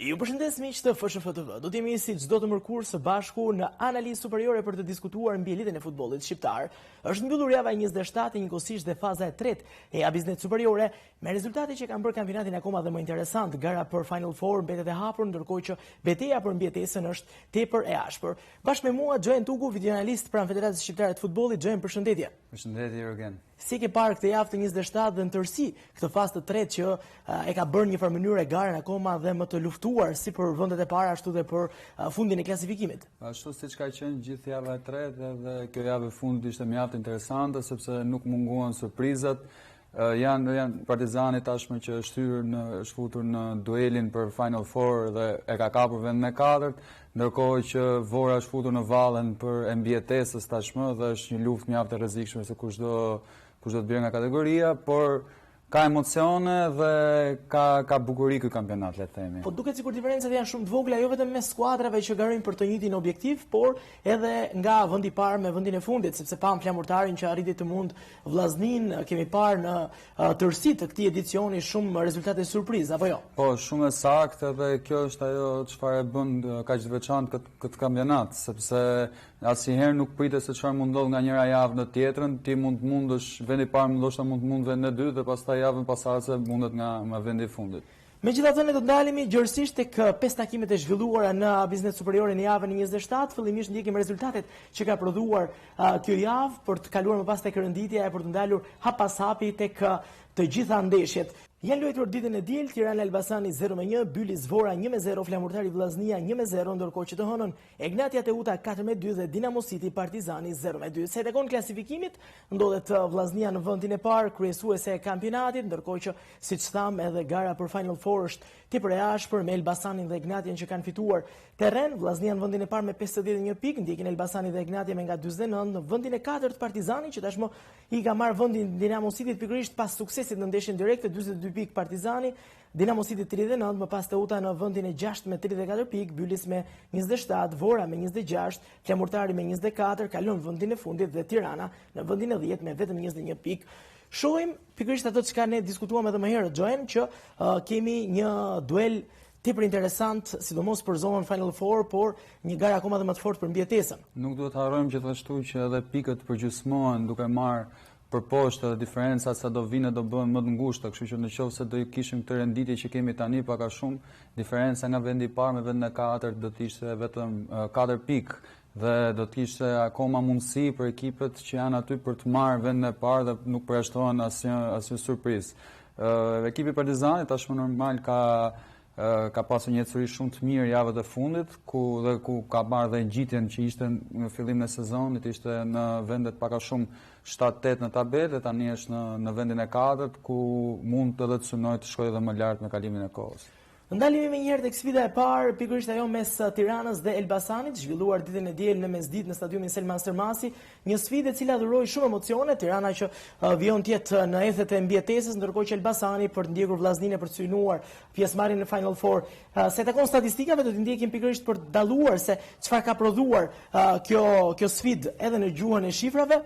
Ju përshëndes miq të FSHF TV. Do të jemi si çdo të mërkurë së bashku në analizë superiore për të diskutuar mbi elitën e futbollit shqiptar. Është mbyllur java e 27 e njëkohësisht dhe faza e tretë e Abiznet superiore, me rezultate që kanë bërë kampionatin akoma dhe më interesant. Gara për Final Four mbetet e hapur, ndërkohë që betejë për mbijetesën është tepër e ashpër. Bashkë me mua Gjoen Tugu, videoanalist pranë Federatës Shqiptare të Futbollit. Gjoen, përshëndetje. Përshëndetje Jurgen. Si ke parë këtë javë të 27 dhe në tërësi këtë fazë të tretë që e ka bërë një farë mënyrë garën akoma dhe më të luftuar si për vendet e para ashtu dhe për fundin e klasifikimit? Ashtu siç ka qenë gjithë java e tretë dhe kjo javë e fundit ishte mjaft interesante sepse nuk munguan surprizat. Janë Partizani tashmë që është futur në duelin për Final Four dhe e ka kapur vendin e katërt, ndërkohë që Vora është futur në vallen për mbijetesës tashmë dhe është një luftë mjaft e rrezikshme se kush do të bjerë nga kategoria, por ka emocione dhe ka bukuri ky kampionat, le të themi. Po duket sikur diferencat janë shumë të vogla, jo vetëm mes skuadrave që garojnë për të njëjtin objektiv, por edhe nga vendi i parë me vendin e fundit, sepse pam flamurtarin që arriti të mund Vllaznin, kemi parë në tërësi të këtij edicioni shumë rezultate surprizë, apo jo? Po, shumë e saktë dhe kjo është ajo çfarë e bën kaq të veçantë këtë kampionat, sepse asnjëherë nuk pritet se çfarë mund ndodh nga njëra javë në tjetrën, ti mundesh vendi i parë ndoshta mund vendi i dytë dhe pastaj javën pasardhëse mundet nga vendi i fundit. Megjithatë ne do të ndalemi gjërësisht tek 5 takimet e zhvilluara në Abiznet superiore në javën e 27. Fillimisht ndjekim rezultatet që ka prodhuar kjo javë për të kaluar më pas tek rënditja e për të ndalur hap pas hapi tek të gjitha ndeshjet. Janë luajtur ditën e diel, Tirana Elbasani 0-1, Bylis Vora 1-0, Flamurtari Vllaznia 1-0, ndërkohë që të hënën Egnatia Teuta 4-2 dhe Dinamo City Partizani 0-2. Se tekon klasifikimit, ndodhet Vllaznia në vendin e parë, kryesuese e kampionatit, ndërkohë që siç thamë edhe gara për Final Four është tepër e ashpër me Elbasanin dhe Egnatian që kanë fituar terren. Vllaznia në vendin e parë me 51 pikë, ndjekin Elbasani dhe Egnatia me nga 49, në vendin e katërt Partizani që tashmë i ka marrë vendin Dinamo City pikërisht pas suksesit në ndeshjen direkte, 42 pikë Partizani, Dinamo City 39, më pas Teuta në vendin e 6 me 34 pikë, Bylis me 27, Vora me 26, Flamurtari me 24, kalon vendin e fundit dhe Tirana në vendin e 10 me vetëm 21 pikë. Shohim pikërisht ato që ne diskutuam edhe më herët, Gjoen, që kemi një duel tepër interesant, sidomos për zonën Final Four, por një garë akoma dhe më të fortë për mbijetesën. Nuk duhet të harrojmë gjithashtu që edhe pikët përgjysmohen duke marrë për poshtë dhe diferencat sa do vinë do bëhen më të ngushta, kështu që nëse do kishim këtë renditje që kemi tani pak a shumë, diferenca nga vendi i parë me vendin e katërt do të ishte vetëm 4 pikë dhe do të ishte akoma mundësi për ekipet që janë aty për të marrë vendin e parë dhe nuk përjashtohen asnjë surprizë. Ekipi Partizani tashmë normal ka pasur një ecuri shumë të mirë javët e fundit, ku ka marrë dhe ngjitjen që ishte në fillim të sezonit, ishte në vendet pak a shumë 7-8 në tabelë dhe tani është në vendin e katërt, ku mund të synojë të shkojë edhe më lart me kalimin e kohës. Ndalemi me njëherë tek sfida e parë, pikërisht ajo mes Tiranës dhe Elbasanit, zhvilluar ditën e diel në mesditë në stadiumin Selman Stërmasi, një sfidë e cila dhuroi shumë emocione. Tirana që vijon të jetë në ethet e mbijetesës, ndërkohë që Elbasani për të ndjekur Vllaznin e për të synuar pjesëmarrjen në Final Four. Se takon statistikave do të ndjekim pikërisht për të dalluar se çfarë ka prodhuar kjo sfidë edhe në gjuhën e shifrave.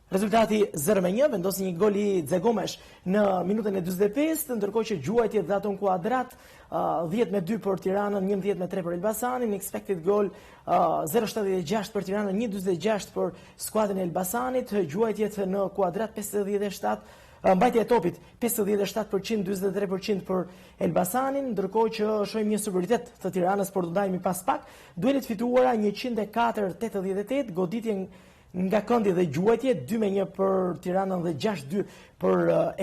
Rezultati 0-1, vendosi një gol i Dzegomesh në minutën e 45, ndërkohë që gjuajtjet dhe aton kuadrat 10-2 për Tiranën, 11-3 për Elbasanin, expected goal 0.76 për Tiranën, 1.46 për skuadrën e Elbasanit, gjuajtjet në kuadrat 57, mbajtja e topit 57%, 43% për Elbasanin, ndërkohë që shohim një superioritet të Tiranës, por do ndajemi pas pak. Duelet fituara 104-88, goditje nga këndi dhe gjuajtje, 2-1 për Tiranën dhe 6-2 për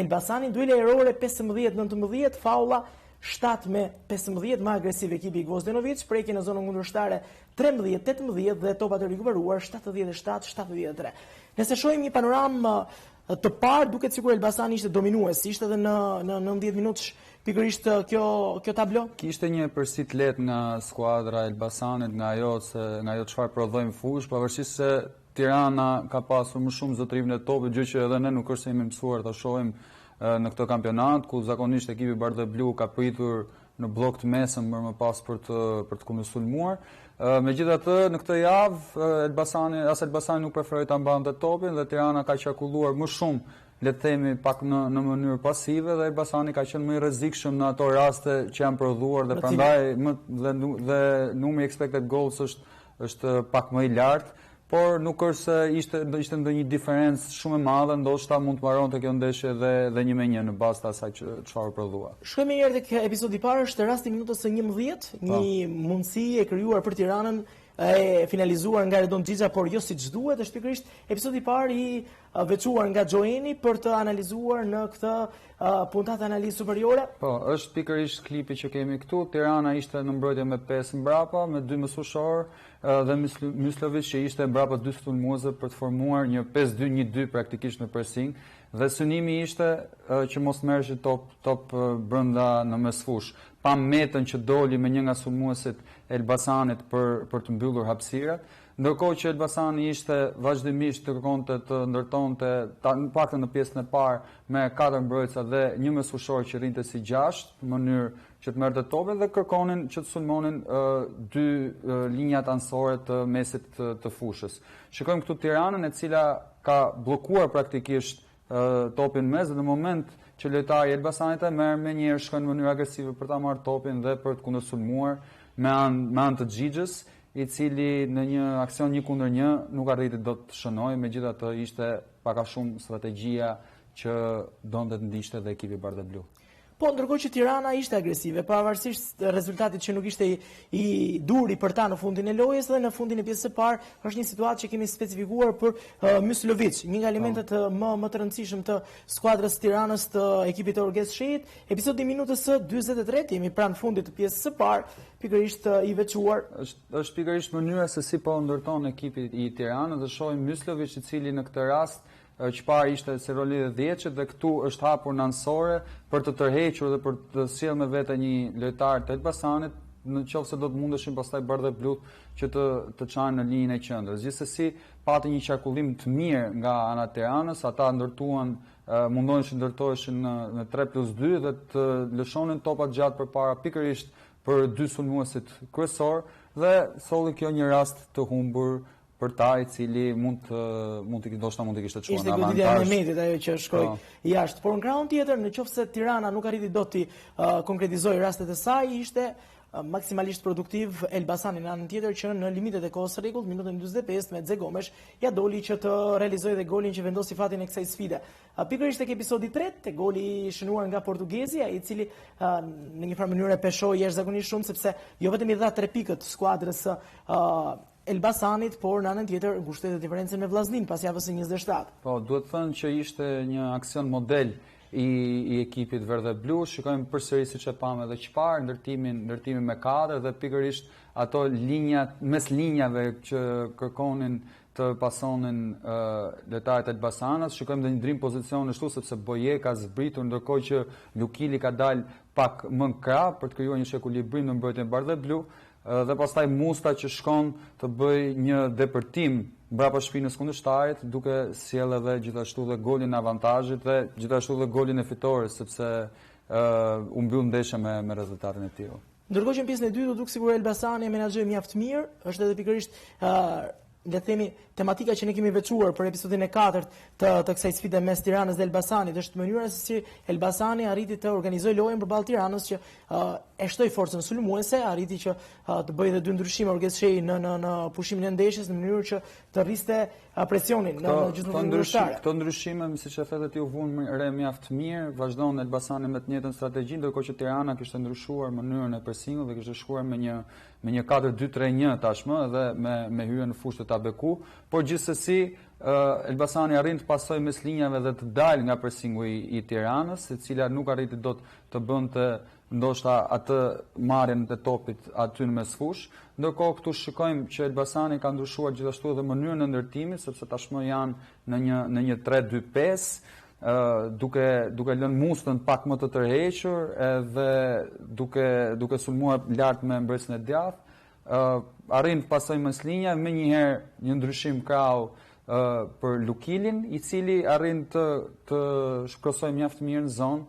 Elbasanin, duele erore 15-19, faula 7-15, më agresiv ekipi i Gvozdenovic, prekje në zonën kundërshtare 13-18 dhe topa të rikuperuar 77-73. Nëse shohim një panoramë të parë, duket sikur Elbasani ishte dominues, ishte edhe në 90 minutësh pikërisht kjo tablo. Kishte një përsit lehtë nga skuadra e Elbasanit, nga ajo çfarë prodhojmë fush, pavarësisht se Tirana ka pasur më shumë zotrimin e topit, gjë që edhe ne nuk është se jemi mësuar ta shohim në këtë kampionat, ku zakonisht ekipi Bardhë Blu ka pritur në blok të mesëm më pas për të kundërsulmuar. Megjithatë, në këtë javë Elbasani nuk preferoi ta mbante topin dhe Tirana ka qarkulluar më shumë le të themi pak në mënyrë pasive dhe Elbasani ka qenë më i rrezikshëm në ato raste që janë prodhuar dhe prandaj dhe numri expected goals është pak më i lartë, por nuk është se ishte ndonjë diferencë shumë e madhe, ndoshta mund të mbaronte kjo ndeshje dhe 1-1 në bazë të asaj çfarë prodhua. Shkojmë një herë tek episodi i parë, është rasti i minutës së 11, një mundësi e krijuar për Tiranën, e finalizuar nga Redon Xhixha, por jo siç duhet, është pikërisht episodi i parë i veçuar nga Gjoeni për të analizuar në këtë puntatë analizë superiore. Po, është pikërisht klipi që kemi këtu. Tirana ishte në mbrojtje me 5 mbrapa, me 2 mësueshor dhe Myslovic që ishte mbrapa 2 sulmuese për të formuar një 5-2-1-2 praktikisht në pressing. Dhe synimi ishte që mos merresh top brenda në mesfush. Pa metën që doli me një nga sulmuesit Elbasanit për të mbyllur hapësirat, ndërkohë që Elbasani ishte vazhdimisht të kërkonte të ndërtonte në paktën në pjesën e parë me 4 mbrojtësa dhe një mesfushor që rrinte si 6 në mënyrë që të merrte topin dhe kërkonin që të sulmonin 2 linjat anësore të mesit të fushës. Shikojmë këtu Tiranën e cila ka bllokuar praktikisht topin mes dhe në moment që lojtari Elbasanit e merr me njëherë shkon në mënyrë agresive për ta marrë topin dhe për të kundërsulmuar me anë të Xhixhës, i cili në një aksion 1-1 nuk arriti dot të shënojë, megjithatë ishte pak a shumë strategjia që donte të ndiqte dhe ekipi bardhë-blu. Po, ndërkohë që Tirana ishte agresive, pavarësisht rezultatit që nuk ishte i duri për ta në fundin e lojës dhe në fundin e pjesës së parë, është një situatë që kemi specifikuar për Myslovic, një nga elementet më të rëndësishëm të skuadrës Tiranës të ekipit të Orges Shehit. Episodi i minutës së 43, jemi pranë fundit të pjesës së parë, pikërisht i veçuar. Është pikërisht mënyra se si po ndërton ekipi i Tiranës dhe shohim Myslovic i cili në këtë rast që parë ishte se roli dhe 10 dhe këtu është hapur në anësore për të tërhequr dhe për të sjellë me vete një lojtar të Elbasanit, në qoftë se do të mundeshin pastaj bardhë-blut që të çajnë në linjën e qendrës. Gjithsesi pati një qarkullim të mirë nga ana e Tiranës, ata ndërtuan mundohen që ndërtoheshin në 3+2 dhe të lëshonin topat gjatë përpara pikërisht për 2 sulmuesit kryesor dhe solli kjo një rast të humbur për ta i cili mund të kishte çuar në avantazh. Ishte goditja e Mehmetit ajo që shkoi jashtë, por në krahun tjetër, nëse Tirana nuk arriti dot të konkretizoi rastet e saj, ishte maksimalisht produktiv Elbasani në anën tjetër që në limitet e kohës së rregullt, minutën 45 me Xe Gomes, ja doli që të realizojë dhe golin që vendosi fatin e kësaj sfide. Pikërisht tek episodi i tretë, te goli i shënuar nga portugezi, ai i cili në një farë mënyrë peshoi jashtëzakonisht shumë sepse jo vetëm i dha 3 pikët skuadrës Elbasanit, por në anën tjetër ngushtoi diferencën me Vllaznin pas javës së 27. Po, duhet thënë që ishte një aksion model i ekipit verdhë-blu. Shikojmë përsëri siç e pam edhe çfarë ndërtimin me kadër dhe pikërisht ato linjat mes linjave që kërkonin të pasonin lojtarët e Elbasanit. Shikojmë dhe një ndrim pozicion ashtu sepse Boje ka zbritur ndërkohë që Lukili ka dalë pak më në krah për të krijuar një ekuilibrim në mbrojtjen bardhë-blu. Dhe pastaj Musta që shkon të bëj një depërtim brapa shpinës kundërshtarit, duke sjellë edhe gjithashtu dhe golin e avantazhit dhe gjithashtu dhe golin e fitores, sepse u mbyll ndeshja me rezultatin e tillë. Ndërkohë që në pjesën e dytë do duk sikur Elbasani e menaxhoi mjaft mirë, është edhe pikërisht le të themi tematika që ne kemi veçuar për episodin e 4 të kësaj sfide mes Tiranës dhe Elbasanit, është mënyra se si Elbasani arriti të organizojë lojën përballë Tiranës që e shtoi forcën sulmuese, arriti që të bëjë edhe 2 ndryshime Orges Shehi në pushimin e ndeshjes në mënyrë që të rriste presionin në gjysmën ndryshare. Këto ndryshime, siç e thënë ti, u vuan re mjaft mirë, vazhdon Elbasani me të njëjtën strategji, ndërkohë që Tirana kishte ndryshuar mënyrën e presingut dhe kishte shkuar me një 4-2-3-1 tashmë dhe me hyrje në fushë të Tabeku, por gjithsesi Elbasani arrin të pasojë mes linjave dhe të dalë nga presingu i Tiranës, e cila nuk arriti dot të bënte ndoshta atë marrjen e topit aty në mesfush. Ndërkohë këtu shikojmë që Elbasani ka ndryshuar gjithashtu edhe mënyrën e ndërtimit, sepse tashmë janë në një 3-2-5, duke lënë Mustën pak më të tërhequr edhe duke sulmuar lart me mbrojtjen e djathtë. Arrin të pasojë mes linjave, menjëherë një ndryshim krahu për Lukilin, i cili arrin të shkrosojë mjaft mirë në zonë,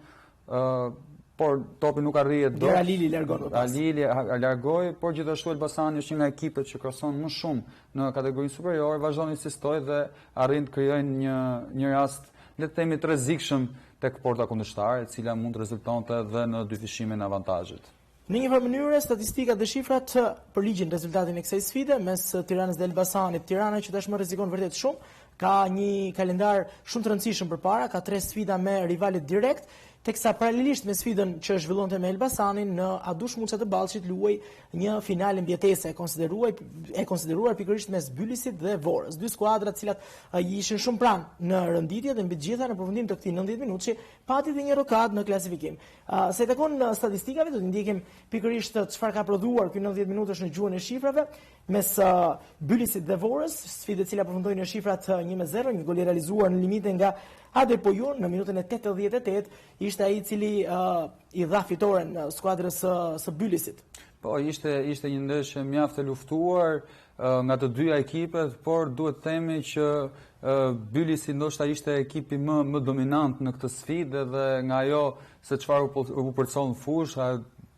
por topi nuk arrihet dot. Alili largon. Alili largoi, por gjithashtu Elbasani është një nga ekipet që kroson më shumë në kategorinë superiore, vazhdon insistoj dhe arrin të krijojnë një rast le të themi të rrezikshëm tek porta kundërshtare, e cila mund të rezultonte edhe në dyfishimin e avantazhit. Në një farë mënyrë, statistikat dhe shifrat përligjin rezultatin e kësaj sfide mes Tiranës dhe Elbasanit. Tirana që tashmë rrezikon vërtet shumë, ka një kalendar shumë të rëndësishëm përpara, ka 3 sfida me rivalet direkt, teksa paralelisht me sfidën që zhvillonte me Elbasanin, në Adush Muça të Ballshit luaj një finale mbjetese e konsideruar pikërisht mes Bylisit dhe Vorës. Dy skuadra të cilat ishin shumë pranë në rënditje dhe mbi të gjitha në përfundim të këtij 90 minuti pati dhe një rokadë në klasifikim. Se takon statistikave do të ndjekim pikërisht çfarë ka prodhuar ky 90 minutash në gjuhën e shifrave mes Bylisit dhe Vorës, sfidë e cila përfundoi në shifrat 1-0, një gol i realizuar në limite nga Adepoju në minutën e 88, ishte ai i cili i dha fitoren skuadrës së Bylisit. Po, ishte një ndeshje mjaft e luftuar nga të dyja ekipet, por duhet të themi që Bylisi ndoshta ishte ekipi më dominant në këtë sfidë dhe nga ajo se çfarë u përcon fush,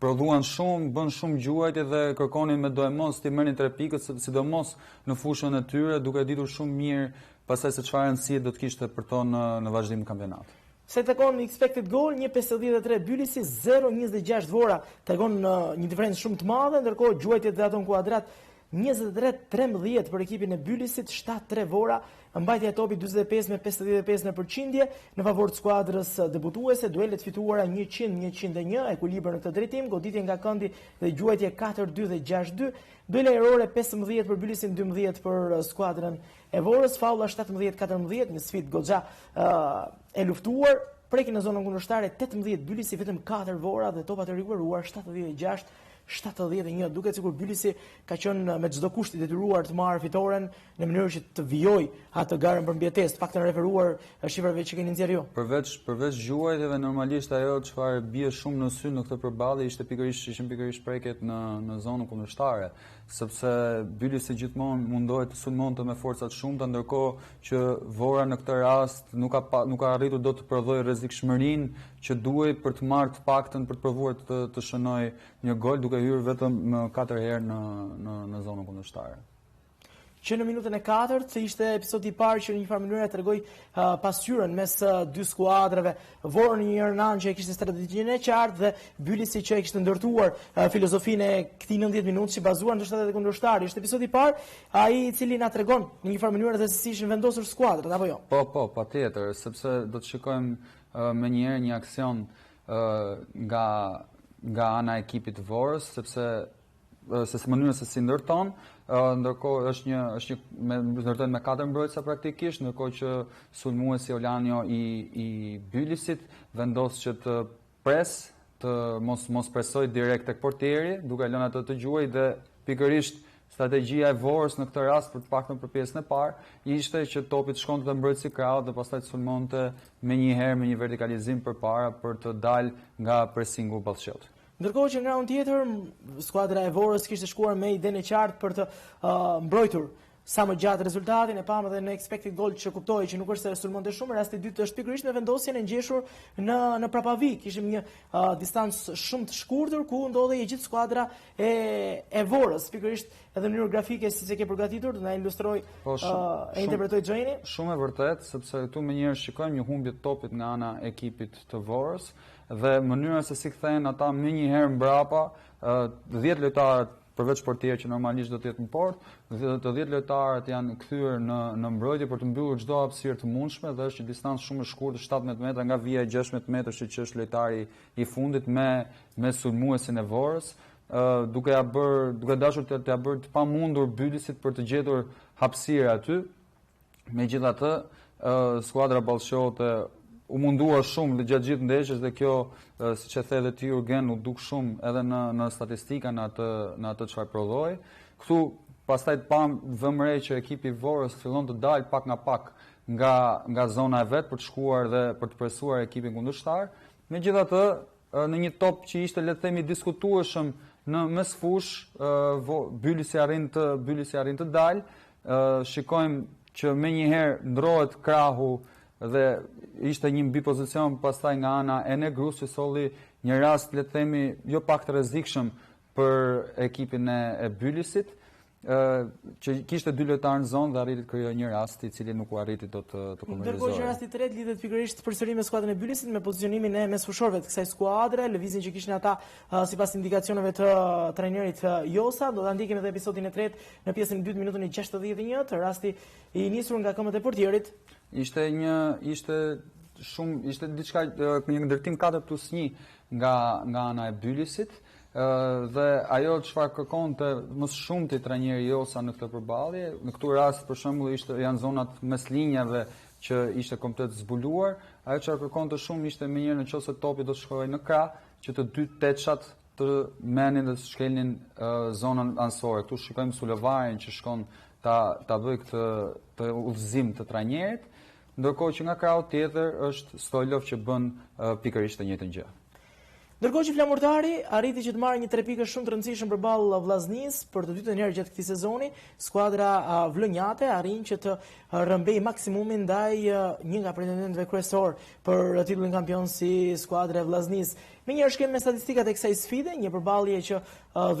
prodhuan shumë, bën shumë gjuajtje dhe kërkonin me do e mos të merrnin 3 pikët, sidomos në fushën e tyre, duke ditur shumë mirë pastaj se çfarë rëndësie do të kishte për to në vazhdim të kampionatit. Se takon expected goal 1.53 Bylisi, 0.26 Vora, takon një diferencë shumë të madhe, ndërkohë gjuajtjet dhe ato në kuadrat 23-13 për ekipin e Bylisit, 7-3 Vora, mbajtja e topit 45 me 55 në përqindje në favor të skuadrës debutuese, duelet fituara 100-101, ekuilibër në këtë drejtim, goditje nga këndi dhe gjuajtje 4-2 dhe 6-2, duele erore 15 për Bylisin, 12 për skuadrën e Vorës, faula 17-14, një sfidë goxha e luftuar, prekin në zonën kundërshtare 18 Bylisi, vetëm 4 Vora dhe topat e rikuperuar 76-71, duket sikur Bylisi ka qenë me çdo kusht i detyruar të marrë fitoren në mënyrë që të vijojë atë garën për mbjetesë, faktën referuar shifrave që keni nxjerrë ju. Përveç gjuajtjeve, normalisht ajo çfarë bie shumë në sy në këtë përballje ishin pikërisht preket në zonën kundërshtare, sepse Bylisi gjithmonë mundohej të sulmonte me forca të shumta, ndërkohë që Vora në këtë rast nuk ka arritur dot të prodhojë rrezikshmërinë që duhej për të marrë të paktën për të provuar të shënojë një gol duke hyrë vetëm 4 herë në zonën kundërshtare. Që në minutën e 4 ishte episodi i parë që në një farë mënyrë tregoi pasqyrën mes dy skuadrave, Vora në një anë që kishte strategjinë e qartë dhe Bylisi që kishte ndërtuar filozofinë e këtij 90 minutë që bazuar ndoshta edhe kundërshtari. Ishte episodi i parë, ai i cili na tregon në një farë mënyrë se si ishin vendosur skuadrat apo jo. Po, patjetër, sepse do të shikojmë më njëherë një aksion nga ana e ekipit të Vorës, se mënyra se si ndërton, ndërkohë është ndërton me 4 mbrojtësa praktikisht, ndërkohë që sulmuesi Olanjo i Bylisit vendos që të të mos presoj direkt tek portieri, duke lënë atë të gjuajë dhe pikërisht strategjia e Vorës në këtë rast për të paktën për pjesën e parë ishte që topi të shkonte te mbrojtësi krahut dhe pastaj të sulmonte menjëherë me një vertikalizim përpara për të dalë nga pressingu ballshiot. Ndërkohë që nga anë tjetër, skuadra e Vorës kishte shkuar me idenë e qartë për të mbrojtur sa më gjatë rezultatin, e pamë dhe në expected goal që kuptoi që nuk është se sulmonte shumë, rasti i dytë është pikërisht në vendosjen e ngjeshur në prapavik. Kishim një distancë shumë të shkurtër ku ndodhej e gjithë skuadra e Vorës, pikërisht edhe në mënyrë grafike siç e ke përgatitur, do na ilustroj e interpretoj Xheni. Shumë e vërtet, sepse këtu menjëherë shikojmë një humbje të topit nga ana e ekipit të Vorës dhe mënyra se si kthehen ata më një herë mbrapa, 10 lojtarë përveç portierit që normalisht do të jetë në port, të 10 lojtarët janë kthyer në mbrojtje për të mbyllur çdo hapësirë të mundshme dhe është një distancë shumë e shkurtër, 17 metra nga vija e 16 metrash që është lojtari i fundit me sulmuesin e Vorës, duke dashur të ja bërë të pamundur Bylisit për të gjetur hapësirë aty. Megjithatë, skuadra ballshote u mundua shumë dhe gjatë gjithë ndeshjes dhe kjo, siç e the edhe ti Jurgen, u duk shumë edhe në statistika në atë çfarë prodhoi. Ktu pastaj vëmë re që ekipi i Vorës fillon të dalë pak nga pak nga zona e vet për të shkuar dhe për të presuar ekipin kundërshtar. Megjithatë, në një top që ishte le të themi diskutueshëm në mes fush, Bylisi arrin të dalë. Shikojmë që menjëherë ndrohet krahu dhe ishte një mbi pozicion pastaj nga ana e Negrus që solli një rast le të themi jo pak të rrezikshëm për ekipin e Bylisit. që kishte dy lojtarë në zonë dhe arriti të krijojë një rast i cili nuk u arriti dot të konvertohej. Ndërkohë që rasti i tretë lidhet pikërisht përsëri me skuadrën e Bylisit me pozicionimin e mesfushorëve të kësaj skuadre, lëvizjen që kishin ata sipas indikacioneve të trajnerit Josa. Do ta ndjekim edhe episodin e tretë në pjesën e dytë minutën e 61, rasti i nisur nga këmbët e portierit. Ishte diçka një ndërtim 4+1 nga ana e Bylisit. Dhe ajo çfarë kërkonte më shumë te trajneri Josa në këtë përballje, në këtë rast për shembull janë zonat mes linjave që ishte komplet zbuluar, ajo çfarë kërkonte shumë ishte menjëherë nëse topi do të shkojë në krah, që të dy teçat të menin dhe të shkelnin zonën anësore. Ktu shikojmë Sulevarin që shkon ta bëj këtë udhëzim të trajnerit, ndërkohë që nga krahu tjetër është Stoilov që bën pikërisht të njëjtën gjë. Ndërkohë që flamurtari arriti që të marrë një 3 pikë shumë të rëndësishëm përballë Vllaznis për të dytën herë gjatë këtij sezoni, skuadra vlonjate arrin që të rrëmbej maksimumin ndaj një nga pretendentëve kryesor për titullin kampion si skuadra e Vllaznis. Menjëherë shkem me statistikat e kësaj sfide, një përballje që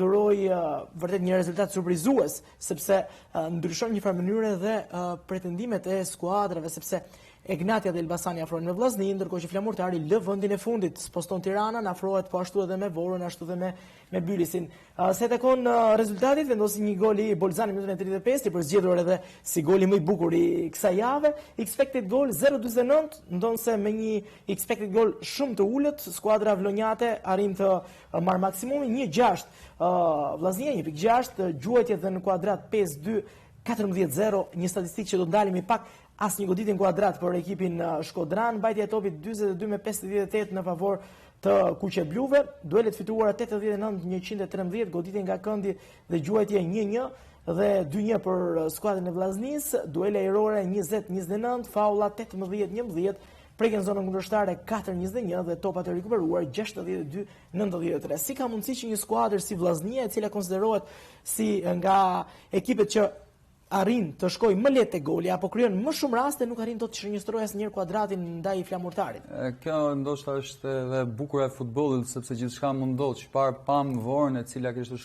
dhuroi vërtet një rezultat surprizues, sepse ndryshon në një farë mënyrë dhe pretendimet e skuadrave, sepse Egnatia dhe Elbasani afrohen me Vllaznin, ndërkohë që flamurtari lë vendin e fundit, poston Tiranën, afrohet po ashtu edhe me Vorën, ashtu edhe me Bylisin. Se takon rezultatit, vendosi një gol i Bolzani në minutën e 35, i përzgjedhur edhe si goli më i bukur i kësaj jave. Expected goal 0.49, ndonse me një expected goal shumë të ulët, skuadra vlonjate arrin të marrë maksimumin 1.6. Vllaznia 1.6, gjuajtjet dhe në kuadrat 5-2, 14-0, një statistikë që do ndalemi pak. As një goditje në kuadrat për ekipin shkodran, mbajtja e topit 42-58 në favor të kuqe bluve, duelet fituara 89-113, goditje nga këndi dhe gjuajtje 1-1 dhe 2-1 për skuadrën e Vllaznis, duele ajrore 20-29, faula 18-11, prekën zonën kundërshtare 4-21 dhe topat e rikuperuar 62-93. Si ka mundësi që një skuadër si Vllaznia, e cila konsiderohet si nga ekipet që arrin të shkoj më lehtë te goli apo krijon më shumë raste, nuk arrin dot të shënjestrojë asnjëherë kuadratin ndaj flamurtarit. Kjo ndoshta është edhe bukura e futbollit, sepse gjithçka mund ndodh. Çfarë pam Vorën, e cila kishte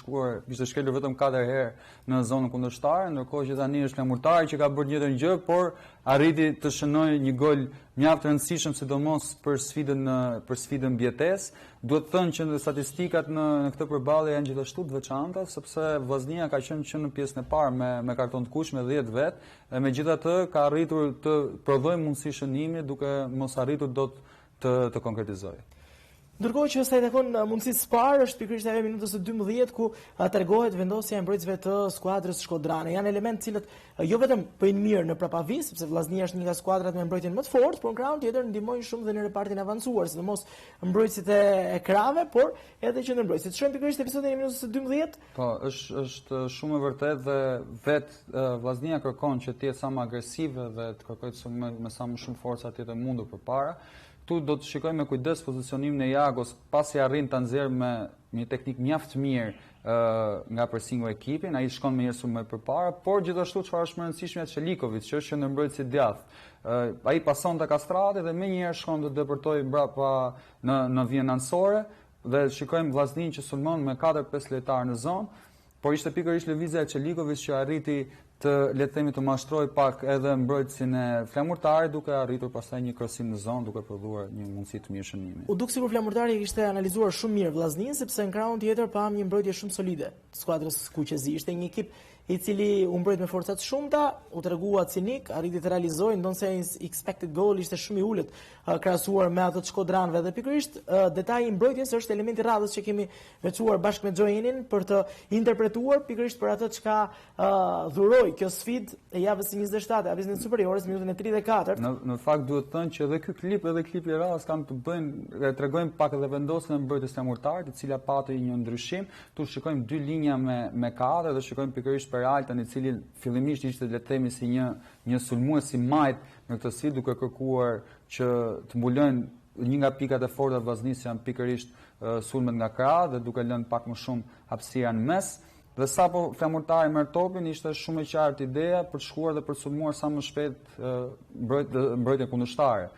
shkelur vetëm 4 herë në zonën kundërshtare, ndërkohë që tani është flamurtari që ka bërë njëjtën gjë, por arriti të shënojë një gol mjaft rëndësishëm, sidomos për sfidën mbjetesë. Duhet të thënë që në statistikat në këtë përballje janë gjithashtu të veçanta, sepse Vllaznia ka qenë që në pjesën e parë me karton të kuq me 10 vet, dhe megjithatë ka arritur të prodhojë mundësi shënimi duke mos arritur dot të konkretizojë. Ndërkohë që sa i takon mundësisë parë është pikërisht ajo minutës së 12 ku tregohet vendosja e mbrojtësve të skuadrës shkodrane. Janë elementë cilët jo vetëm bëjnë mirë në prapavi, sepse Vllaznia është një nga skuadrat me mbrojtjen më të fortë, por në krahun tjetër ndihmojnë shumë dhe në repartin avancuar, sidomos mbrojtësit e krave, por edhe që ndërmbrojtësit. Shohim pikërisht episodin e minutës së 12. Po, është shumë e vërtetë dhe vetë Vllaznia kërkon që të jetë sa më agresive dhe të kërkojë me sa më shumë forca të jetë mundur përpara. Tu do të shikojmë me kujdes pozicionimin e Jagos, pasi arrin ta nxjerrë me një teknik mjaft mirë nga presingu ekipin, ai shkon më njëherë më përpara, por gjithashtu çfarë është më e rëndësishme Çelikovic, që është ndërmbrojtës i djathtë. Ai pason te Kastrati dhe më njëherë shkon të depërtojë mbrapa në vijën anësore dhe shikojmë Vllaznin që sulmon me 4-5 lojtarë në zonë, por ishte pikërisht lëvizja e Çelikovic që arriti të le të themi të mashtroj pak edhe mbrojtësin e flamurtarit, duke arritur pastaj një krosim në zonë, duke prodhuar një mundësi të mirë shënimi. U duk sikur flamurtari kishte analizuar shumë mirë Vllaznin, sepse në krahun tjetër pam një mbrojtje shumë solide të skuadrës kuqezi. Ishte një ekip i cili u mbrojt me forca të shumta, u tregua cinik, arriti të realizojë, ndonse expected goal ishte shumë i ulët krahasuar me atë të shkodranëve dhe pikërisht detaji i mbrojtjes është elementi radhës që kemi veçuar bashkë me Joenin për të interpretuar pikërisht për atë çka dhuroi kjo sfidë e javës së 27, javës në superiores minutën e 34. Në fakt duhet të thënë që edhe ky klip edhe klipi i radhës kanë të bëjnë tregojmë pak edhe vendosjen e mbrojtjes flamurtarit, e cila pati një ndryshim. Tu shikojmë dy linja me kadër dhe shikojmë pikërisht Peraltan, i cili fillimisht ishte le të themi si një sulmues i majt në këtë sfidë, duke kërkuar që të mbulojnë një nga pikat e forta të Vllaznisë janë pikërisht sulmet nga krah dhe duke lënë pak më shumë hapësira në mes. Dhe sapo flamurtari merr topin, ishte shumë e qartë ideja për të shkuar dhe për të sulmuar sa më shpejt mbrojtjen kundërshtare.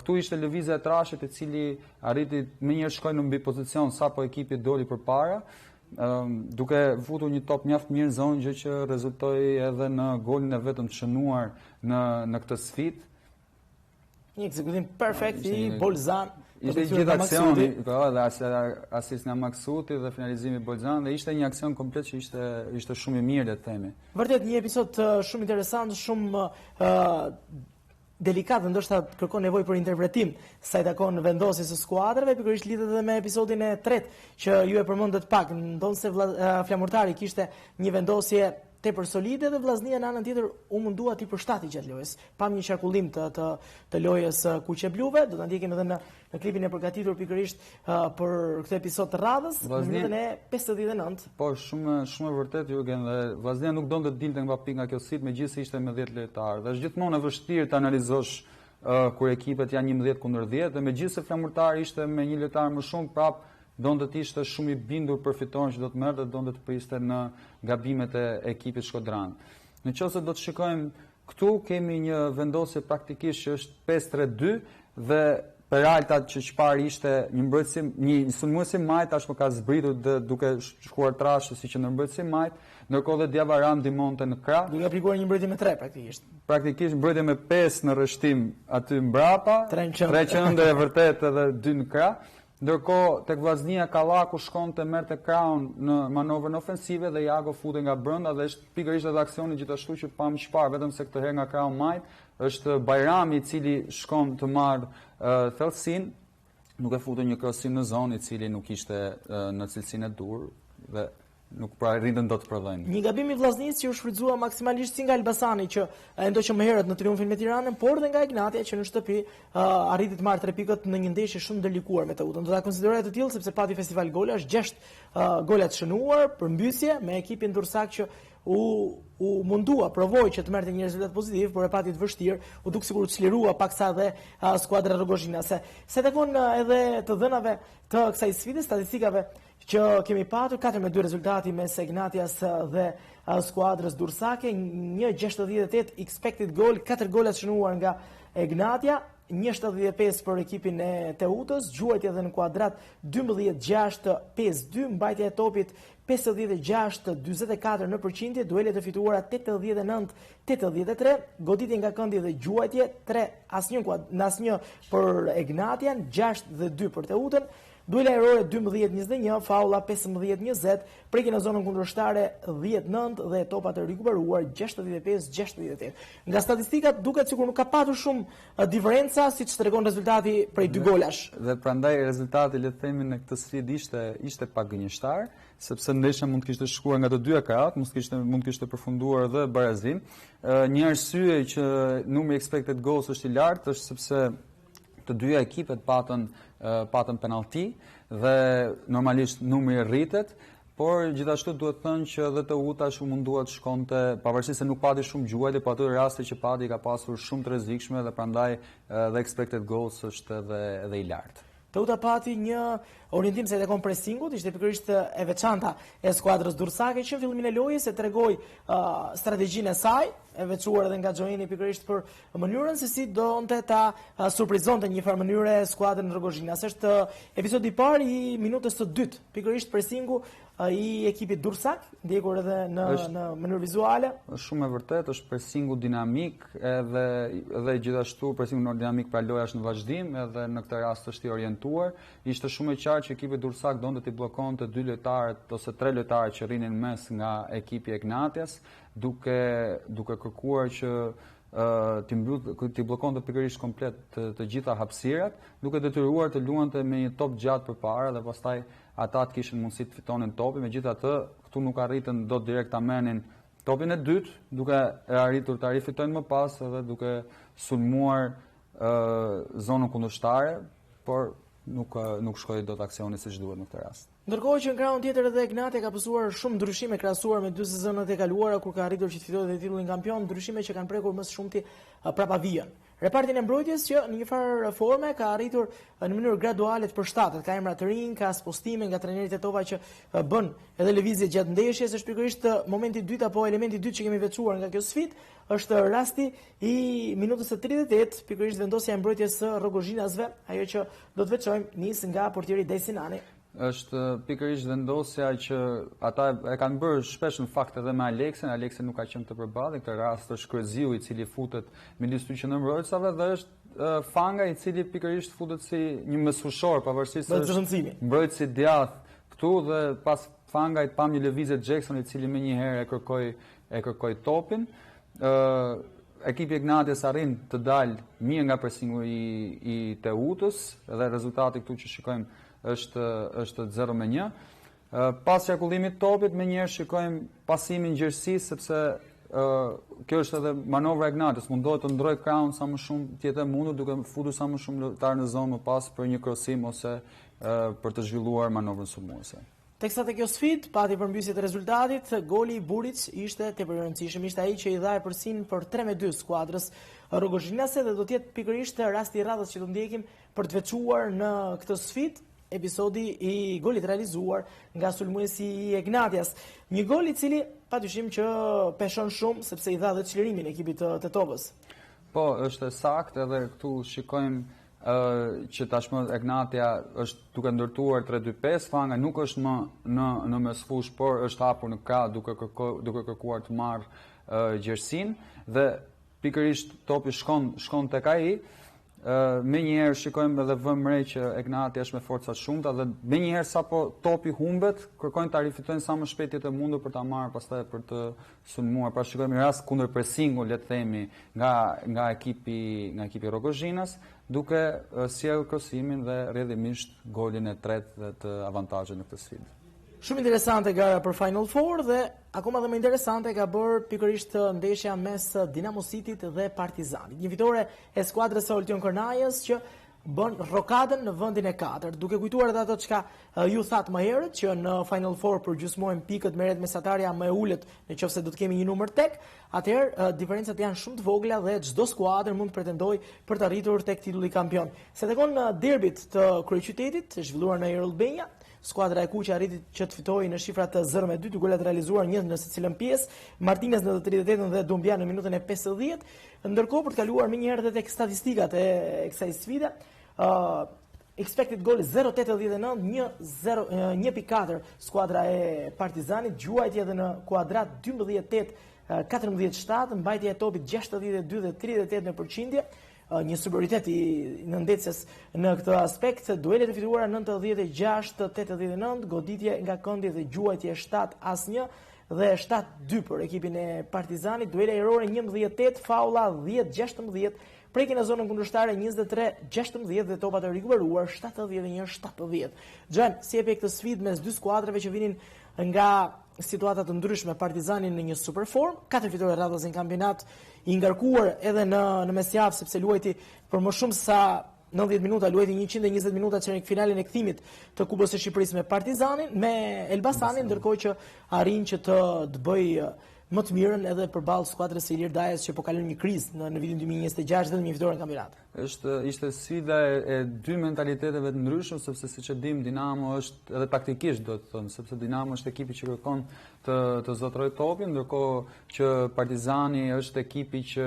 Këtu ishte lëvizja e trashit, i cili arriti më njëherë shkoi në mbi pozicion sapo ekipi doli përpara. duke futur një top mjaft mirë në zonë, gjë që rezultoi edhe në golin e vetëm të shënuar në këtë sfidë. Një ekzekutim perfekt i Bolzan. Ishte gjithë aksioni, dhe asist nga Maksuti dhe finalizimi Bolzan, dhe ishte një aksion komplet që ishte shumë i mirë, le të themi. Vërtet një episod shumë interesant, shumë delikat, dhe ndoshta kërkon nevojë për interpretim sa i takon vendosjes së skuadrave, pikërisht lidhet edhe me episodin e tretë që ju e përmendet pak, ndonse Flamurtari kishte një vendosje tepër solide dhe Vllaznia në anën tjetër u mundua t'i përshtatej gjatë lojës. Pam një qarkullim të lojës kuqe bluve, do ta ndjekim edhe në klipin e përgatitur pikërisht për këtë episod të radhës në minutën e 59. Po, shumë vërtet Jurgen, dhe Vllaznia nuk donte të dilte nga pikë nga kjo sit, megjithëse ishte me 10 lojtarë. Dhe është gjithmonë e vështirë të analizosh kur ekipet janë 11 kundër 10, dhe megjithëse Flamurtari ishte me një lojtar më shumë, prap donte të ishte shumë i bindur për fitoren që do të merrte, donte të priste në gabimet e ekipit shkodran. Nëse do të shikojmë këtu, kemi një vendosje praktikisht që është 5-3-2 dhe Peralta që çfarë ishte një mbrojtësim, një sulmuesi majt, tashmë ka zbritur duke shkuar trashë si që në mbrojtësi majt, ndërkohë dhe Diawara ndihmonte në krah. Duke aplikuar një mbrojtje me 3 praktikisht. Praktikisht mbrojtje me 5 në rreshtim aty mbrapa, 3 qendër e vërtet edhe 2 në krah. Ndërkohë tek Vllaznia Kallaku shkonte merrte krahun në manovrën ofensive dhe Jago fute nga brenda dhe është pikërisht edhe aksioni gjithashtu që pam çfarë, vetëm se këtë herë nga krahu majt është Bajrami i cili shkon të marrë thellësinë, nuk e futur një krosim në zonë i cili nuk ishte në cilësinë e dur dhe nuk pra rritën do të prodhojnë. Një gabim i Vllaznisë që u shfrytëzua maksimalisht si nga Elbasani që ndoqë më herët në triumfin me Tiranën, por dhe nga Ignatia që në shtëpi arriti të marrë 3 pikët në një ndeshje shumë ndërlikuar me Teutën. Do ta konsideroj të tillë sepse pati festival golash, 6 gola të shënuar për mbysje me ekipin dursak që u mundua, provoi që të merrte një rezultat pozitiv, por e pati të vështirë, u duk sikur u çlirua paksa dhe skuadra Rogozhinase. Se takon edhe të dhënave të kësaj sfide, statistikave që kemi patur, 4-2 rezultati mes Ignatias dhe skuadrës dursake, 1.68 expected goal, 4 gola shënuar nga Ignatia, 1.75 për ekipin e Teutës, gjuajtja dhe në kuadrat 12-6-5-2, mbajtja e topit 56-44 në përqindje, duelet e fituara 89-83, goditje nga këndi dhe gjuajtje 3-asnjë për Ignatian, 6-2 për Teutën, duela erore 12-21, faula 15-20, prekje në zonën kundërshtare 10-9 dhe topat e rikuperuar 65-68. Nga statistikat duket sikur nuk ka patur shumë diferenca, siç tregon rezultati prej 2 golash. Dhe prandaj rezultati le të themi në këtë sfidë ishte pak gënjeshtar, sepse ndeshja mund të kishte shkuar nga të dyja krahët, mund të kishte përfunduar dhe barazim. Një arsye që numri expected goals është i lartë është sepse të dyja ekipet patën penalti dhe normalisht numri rritet, por gjithashtu duhet thënë që edhe Teuta u mundua të shkonte, pavarësisht se nuk pati shumë gjuajtje, po ato raste që pati ka pasur shumë të rrezikshme dhe prandaj dhe expected goals është edhe i lartë. Teuta pati një orientim se takon pressingut, ishte pikërisht e veçanta e skuadrës dursake që në fillimin e lojës e tregoi strategjinë e saj, e veçuar edhe nga Xhoeni pikërisht për mënyrën se si donte ta surprizonte një farë mënyre skuadrën Rogozhinas. Është episodi i parë i minutës së dytë, pikërisht pressingu i ekipit dursak, ndjekur edhe në mënyrë vizuale. Është shumë e vërtetë, është presingu dinamik edhe gjithashtu presingu dinamik pra loja është në vazhdim, edhe në këtë rast është i orientuar. Ishte shumë e qartë që ekipi dursak donte të bllokonte 2 lojtarët ose 3 lojtarët që rrinin mes nga ekipi Ignatias, duke kërkuar që ti bllokonte pikërisht komplet të gjitha hapësirat, duke detyruar të luante me një top gjatë përpara dhe pastaj ata të kishin mundësi të fitonin topin, megjithatë këtu nuk arritën dot direkt ta merrnin topin e dytë, duke arritur të rifitojnë më pas edhe duke sulmuar zonën kundërshtare, por nuk shkoi dot aksioni siç duhet në këtë rast. Ndërkohë që në krahun tjetër edhe Ignatia ka pasur shumë ndryshime krahasuar me 2 sezonat e kaluara kur ka arritur që të fitojë titullin kampion, ndryshime që kanë prekur më së shumti prapavijën. Repartin e mbrojtjes që në një farë forme ka arritur në mënyrë graduale të përshtatet, ka emra të rinj, ka spostime nga trajnerët e tova që bën edhe lëvizje gjatë ndeshjes, është pikërisht momenti i dytë apo elementi i dytë që kemi veçuar nga kjo sfidë, është rasti i minutës së 38, pikërisht vendosja e mbrojtjes së Rogozhinasve, ajo që do të veçojmë nis nga portieri Dejsinani. Është pikërisht vendosja që ata e kanë bërë shpesh në fakt edhe me Aleksin. Aleksi nuk ka qenë të përballë, këtë rast është Kryziu i cili futet midis dy qendrorësave dhe është Fanga i cili pikërisht futet si një mesfushor, pavarësisht se është mbrojtësi djath këtu dhe pas Fangait pam një lëvizje Jackson i cili menjëherë e kërkoi topin. Ekipi Ignatius arrin të dalë mirë nga presingu i Teutës dhe rezultati këtu që shikojmë është 0-1. Pas qarkullimit të topit, menjëherë shikojmë pasimin gjerësisë sepse kjo është edhe manovra e Ignatius, mundohet të ndrojë krahun sa më shumë, të jetë mundur duke futur sa më shumë lojtarë në zonë më pas për një krosim ose për të zhvilluar manovrën sulmuese. Teksa te kjo sfidë, pati përmbysje të rezultatit, goli i Buric ishte tepër i rëndësishëm, ishte ai që i dha përsin për 3-2 skuadrës rrogozhinase dhe do të jetë pikërisht rasti i radhës që do ndjekim për të veçuar në këtë sfidë episodi i golit realizuar nga sulmuesi i Ignatias. Një gol i cili padyshim që peshon shumë sepse i dha dhe çlirimin ekipit të Tetovës. Po, është saktë edhe këtu shikojmë që tashmë Ignatia është duke ndërtuar 3-2-5, Fanga nuk është më në mesfush, por është hapur në krah duke kërkuar të marrë gjerësinë dhe pikërisht topi shkon tek ai. Menjëherë shikojmë edhe vëmë re që Ignatia është me forca shumta dhe menjëherë sapo topi humbet, kërkojnë ta rifitojnë sa më shpejt të mundur për ta marrë pastaj për të sulmuar. Pra shikojmë rast kundër presingu, le të themi, nga ekipi Rrogozhinës, duke sjellë krosimin dhe rrjedhimisht golin e tretë dhe të avantazhit në këtë sfidë. Shumë interesante gara për Final Four dhe akoma dhe më interesante ka bërë pikërisht ndeshja mes Dinamo Cityt dhe Partizanit. Një fitore e skuadrës së Oltion Kërnajës që bën rokadën në vendin e 4, duke kujtuar edhe ato çka ju thatë më herët që në Final Four për gjysmojmë pikët merret mesatarja më e ulët nëse do të kemi një numër tek, atëherë diferencat janë shumë të vogla dhe çdo skuadër mund të pretendojë për të arritur tek titulli kampion. Se tekon derbit të kryeqytetit, zhvilluar në Erol Benja, skuadra e Kuqe arriti që të fitojë në shifrat 0-2, dy golat realizuar një në secilën pjesë, Martinez në 38 dhe Dumbian në minutën e 50. Ndërkohë për të kaluar më një herë tek statistikat e kësaj sfide, expected goal 0.89, 1.4 skuadra e Partizanit, gjuajtja edhe në kuadrat 12.8, 14.7, mbajtja e topit 62 dhe 38 në përqindje. Një superioritet i nëndecës në këtë aspekt, duelet e fituara 96-89, goditje nga këndi dhe gjuajtje 7-1 dhe 7-2 për ekipin e Partizanit, duele erore 11-8, faula 10-16, prekje në zonën kundërshtare 23-16 dhe topat e rikuperuar 71-70. Gjan, si e pe këtë sfidë mes dy skuadrave që vinin nga situatat të ndryshme, Partizani në një super form, 4 fitore radhës në kampionat, i ngarkuar edhe në mesjavë sepse luajti për më shumë sa 90 minuta, luajti 120 minuta që në finalin e kthimit të Kupës së Shqipërisë me Partizanin, me Elbasanin, ndërkohë që arrin që të bëj më të mirën edhe përballë skuadrës së Ilir Dajes që po kalon një krizë në vitin 2026 dhe një fitore në kampionat. Ishte sfida e dy mentaliteteve të ndryshme, sepse siç e dim Dinamo është edhe taktikisht do të thonë, sepse Dinamo është ekipi që kërkon të zotrojë topin, ndërkohë që Partizani është ekipi që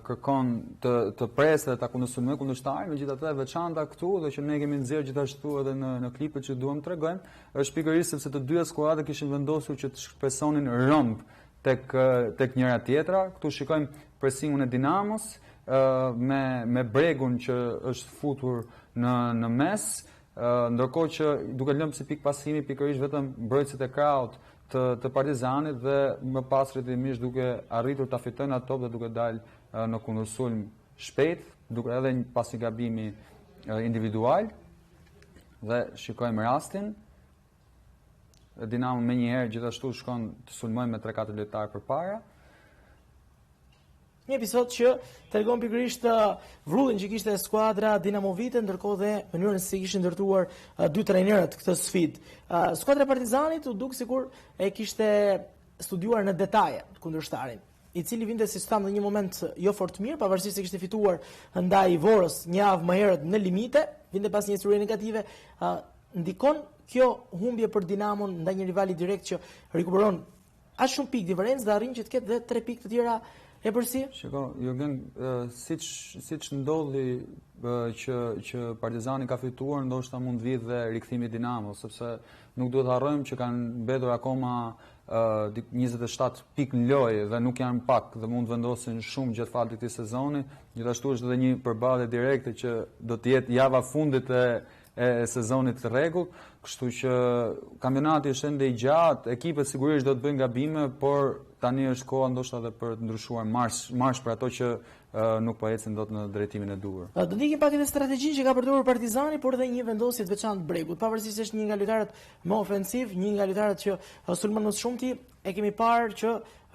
kërkon të presë dhe ta kundërshtojë kundërshtarin. Megjithatë e veçanta këtu dhe që ne kemi nxjerrë gjithashtu edhe në klipet që duam tregojmë, është pikërisht sepse të dyja skuadrat kishin vendosur që të shpresonin rëmb tek njëra tjetra. Këtu shikojmë presingun e Dinamos me Bregun që është futur në mes, ndërkohë që duke lënë si pikë pasimi pikërisht vetëm mbrojtësit e krahut të Partizanit dhe më pas rrjedhimisht duke arritur ta fitojnë atë top dhe duke dalë në kundërsulm shpejt, duke edhe pas një gabimi individual. Dhe shikojmë rastin. Dinamo menjëherë gjithashtu shkon të sulmojnë me 3-4 lojtarë përpara. Një episod që tregon pikërisht vrrullin që kishte skuadra Dinamovite, ndërkohë dhe mënyrën se kishin ndërtuar dy trajnerët këtë sfidë. Skuadra Partizanit u duk sikur e kishte studiuar në detaje kundërshtarin, i cili vinte si stam në një moment jo fort mirë, pavarësisht se kishte fituar ndaj Vorës një javë më herët në limite, vinte pas një histori negative, ndikon kjo humbje për Dinamon ndaj një rivali direkt që rikuperon aq shumë pikë diferencë dhe arrin që të ketë dhe 3 pikë të tjera E përsi? Shiko, Jurgen, siç ndodhi që Partizani ka fituar, ndoshta mund vit dhe rikthimi i Dinamo, sepse nuk duhet harrojmë që kanë mbetur akoma 27 pikë në lojë dhe nuk janë pak dhe mund vendosin shumë gjatë fatit të sezoni. Gjithashtu është edhe një përballje direkte që do të jetë java fundit e sezonit të rregullt, kështu që kampionati është ende i gjatë, ekipet sigurisht do të bëjnë gabime, por tani është koha ndoshta edhe për të ndryshuar marsh për ato që nuk po ecin dot në drejtimin e duhur. Do ndiqim pak edhe strategjinë që ka përdorur Partizani, por edhe një vendosje të veçantë Bregut. Pavarësisht se është një nga lojtarët më ofensiv, një nga lojtarët që sulmon më shumti, e kemi parë që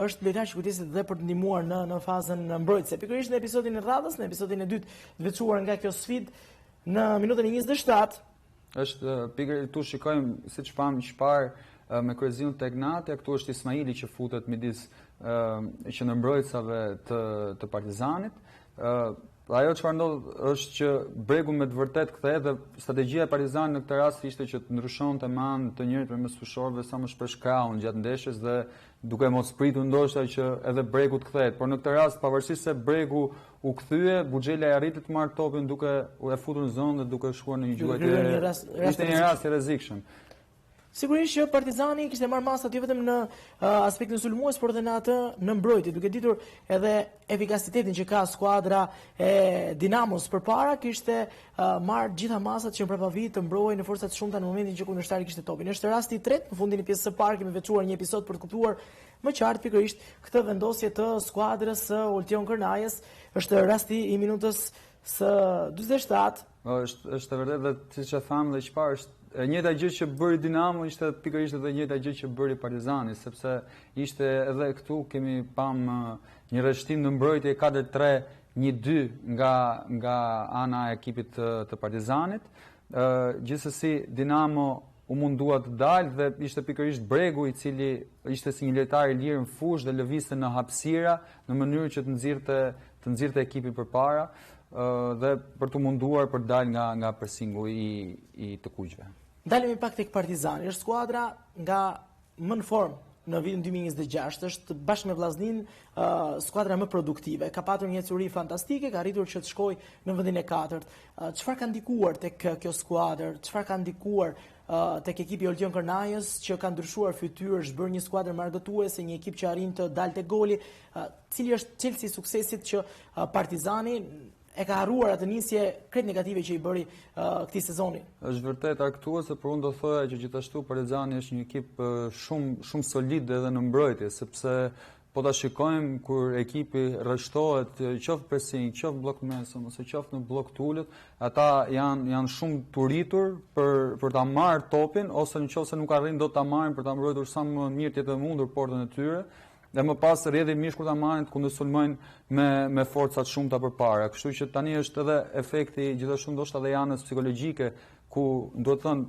është lojtar që kujdeset edhe për të ndihmuar në fazën mbrojtëse. Pikërisht në episodin e radhës, në episodin e dytë të veçuar nga kjo sfidë, në minutën e 27 është pikërisht tu shikojmë siç pam çfarë me kryeziun tek Natja, këtu është Ismaili që futet midis qendërmbrojtësave të Partizanit. Ajo çfarë ndodh është që Bregu me të vërtet kthehet dhe strategjia e Partizanit në këtë rast ishte që të ndryshonte me anë të njëjtë mes fushorëve sa më shpesh kraun gjatë ndeshjes dhe duke mos pritur ndoshta që edhe Bregu të kthehet, por në këtë rast pavarësisht se Bregu u kthye, Buxhela arriti të marrë topin duke u futur në zonë dhe duke shkuar në një gjuajtje. Ishte një rast i rrezikshëm. Sigurisht që Partizani kishte marrë masat jo vetëm në aspektin sulmues, por edhe në atë në mbrojtje, duke ditur edhe efikasitetin që ka skuadra e Dinamos përpara, kishte marrë gjitha masat që mbrapavit të mbrojë në forca të shumta në momentin që kundërshtari kishte topin. Është rasti i tretë, në fundin e pjesës së parë kemi veçuar një episod për të kuptuar më qartë pikërisht këtë vendosje të skuadrës së Ultion Kërnajës. Është rasti i minutës së 47. Është vërtet dhe siç e tham dhe çfarë është e njëjta gjë që bëri Dinamo ishte pikërisht edhe e njëjta gjë që bëri Partizani, sepse ishte edhe këtu kemi pam një rreshtim në mbrojtje 4-3-1-2 nga ana e ekipit të Partizanit. Gjithsesi Dinamo u mundua të dalë dhe ishte pikërisht Bregu i cili ishte si një lojtar i lirë në fushë dhe lëvizte në hapësira në mënyrë që të nxirrte ekipin përpara dhe për të munduar për të dalë nga presingu i të kuqve. Dalemi pak tek Partizani, është skuadra nga më në formë në vitin 2026, është bashkë me Vllaznin skuadra më produktive, ka patur një ecuri fantastike, ka arritur që të shkojë në vendin e 4. Çfarë ka ndikuar tek kjo skuadër? Çfarë ka ndikuar tek ekipi Ultion Kërnajës që ka ndryshuar fytyrë, është bërë një skuadër marrëdhëtuese, një ekip që arrin të dalë te goli? Cili është çelësi i suksesit që Partizani e ka harruar atë nisje krejt negative që i bëri këtij sezoni? Është vërtet arktuese, por unë do thoya që gjithashtu Partizani është një ekip shumë solid edhe në mbrojtje, sepse po ta shikojmë kur ekipi rreshtohet, qoftë pressing, qoftë blok mesëm ose qoftë në blok të ulët, ata janë shumë turitur për ta marrë topin, ose nëse nuk arrin dot ta marrin për ta mbrojtur sa më mirë të jetë mundur portën e tyre. Dhe më pas rrjedhin mish kur ta marrin të kundërsulmojnë me forcat shumta përpara. Kështu që tani është edhe efekti gjithashtu ndoshta edhe anës psikologjike ku do të thënë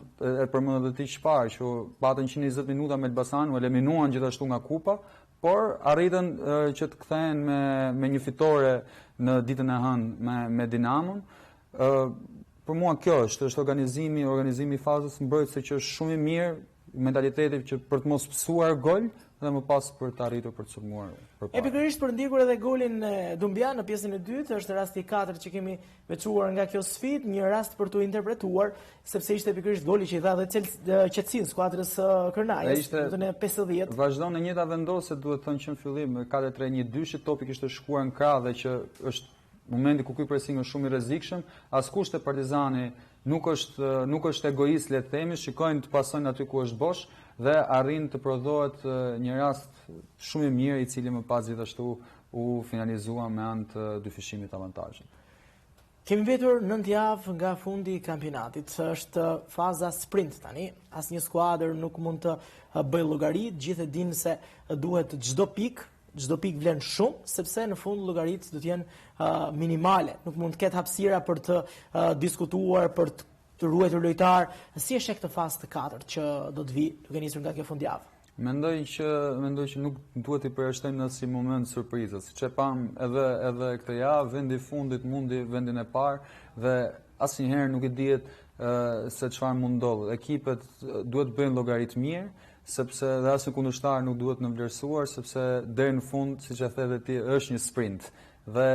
e përmend edhe ti çfarë që patën 120 minuta me Elbasan, u eliminuan gjithashtu nga kupa, por arritën që të kthehen me një fitore në ditën e hënë me Dinamon. Për mua kjo është organizimi i fazës mbrojtëse që është shumë i mirë, mentaliteti që për të mos psuar gol dhe më pas për të arritur për të sulmuar përpara. E pikërisht për ndjekur edhe golin Dumbian në pjesën e dytë, është rasti i 4 që kemi veçuar nga kjo sfidë, një rast për t'u interpretuar, sepse ishte pikërisht goli që i dha dhe qetësinë skuadrës Kërnajës në minutën e 50. Vazhdon në njëjta vendosje, duhet thënë që në fillim 4-3-1-2 topi kishte shkuar në krah dhe që është momenti ku ky pressing është shumë i rrezikshëm, askush te Partizani nuk është egoist, le të themi, shikojnë të pasojnë aty ku është bosh dhe arrin të prodhohet një rast shumë i mirë i cili më pas gjithashtu u finalizua me anë të dyfishimit avantazhit. Kemi mbetur 9 javë nga fundi i kampionatit. Është faza sprint tani. Asnjë skuadër nuk mund të bëjë llogari, gjithë e dinë se duhet çdo pikë vlen shumë, sepse në fund llogaritë do të jenë minimale. Nuk mund të ketë hapësira për të diskutuar, për të ruajtur lojtar. Si është këtë fazë të 4 që do të vi, duke nisur nga kjo fundjavë? Mendoj që nuk duhet i përjashtojmë në si moment surprizës. Siç e pam edhe këtë javë, vendi i fundit mundi vendin e parë dhe asnjëherë nuk e dihet se çfarë mund ndodhë. Ekipet duhet bëjnë llogari të mirë sepse dhe asnjë kundërshtar nuk duhet në vlerësuar, sepse deri në fund, siç e the edhe ti, është një sprint. Dhe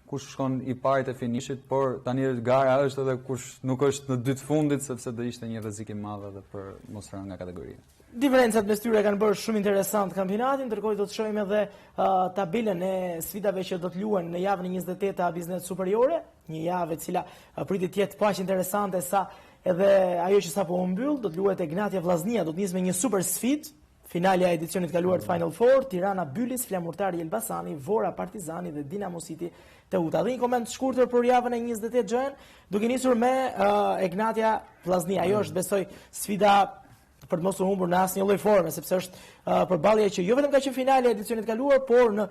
kush shkon i pari te finishit, por tani gara është edhe kush nuk është në dytë fundit, sepse do ishte një rrezik i madh edhe për mos rënë nga kategoria. Diferencat mes tyre kanë bërë shumë interesant kampionatin, ndërkohë do të shohim edhe tabelën e sfidave që do të luhen në javën e 28 të Biznes Superiore, një javë e cila pritet të jetë paq interesante sa edhe ajo që sapo u mbyll. Do të luhet e Gnatja Vllaznia, do të nisë me një super sfidë. Finalja e edicionit kaluar të Final Four, Tirana Bylis, Flamurtari Elbasani, Vora Partizani dhe Dinamo City Teuta. Dhe një koment shkurtër për javën e 28 Gjën, duke nisur me Gnatja Vllaznia. Ajo është besoj sfida për të mos u humbur në asnjë lloj forme, sepse është përballja që jo vetëm ka qenë finale e edicionit kaluar, por në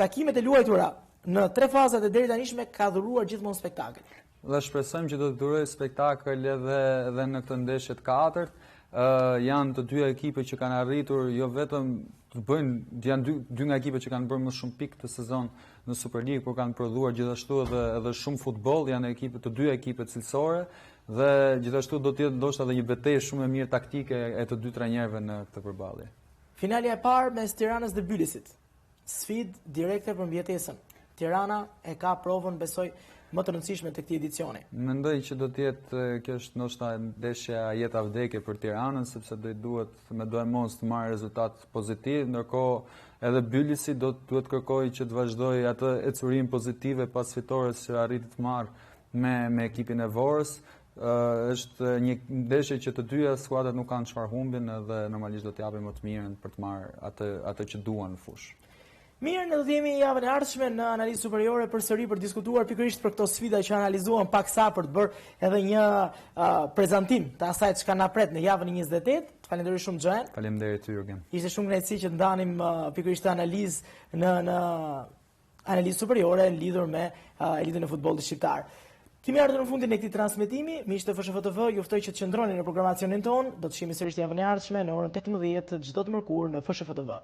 takimet e luajtura në 3 fazat e deri tanishme ka dhuruar gjithmonë spektakël. Dhe shpresojmë që do të dhurojë spektakël edhe në këtë ndeshje të katërt. Janë të dy ekipe që kanë arritur jo vetëm të bëjnë, janë dy nga ekipet që kanë bërë më shumë pikë të sezon në Superligë, por kanë prodhuar gjithashtu edhe shumë futboll, janë të dy ekipe cilësore dhe gjithashtu do të jetë ndoshta edhe një betejë shumë e mirë taktike e të dy trajnerëve në këtë përballje. Finalja e parë mes Tiranës dhe Bylisit. Sfidë direkte për mbjetesën. Tirana e ka provën, besoj, më të rëndësishme të këtij edicioni. Mendoj që do të jetë kjo është ndoshta ndeshja jetë vdekje për Tiranën, sepse do i duhet me do e mos të marrë rezultat pozitiv, ndërkohë edhe Bylisi duhet kërkojë që të vazhdojë atë ecurim pozitive pas fitores që arriti të marrë me ekipin e Vorës. Është një ndeshje që të dyja skuadrat nuk kanë çfarë humbin dhe normalisht do të japin më të mirën për të marrë atë që duan në fushë. Mirë, ne do të jemi javën e ardhshme në analizë superiore përsëri për diskutuar pikërisht për këto sfida që analizuam paksa për të bërë edhe një prezantim të asaj çka na pret në javën e 28. Falenderoj shumë Xhen. Faleminderit ty Jurgen. Ishte shumë kënaqësi që të ndanim pikërisht analizë në analizë superiore lidhur me elitën e futbollit shqiptar. Kemi ardhur në fundin e këtij transmetimi. Miq të FSHF TV, ju ftoj që të qëndroni në programacionin ton. Do të shihemi sërish javën e ardhshme në orën 18 çdo të mërkurë në FSHF TV.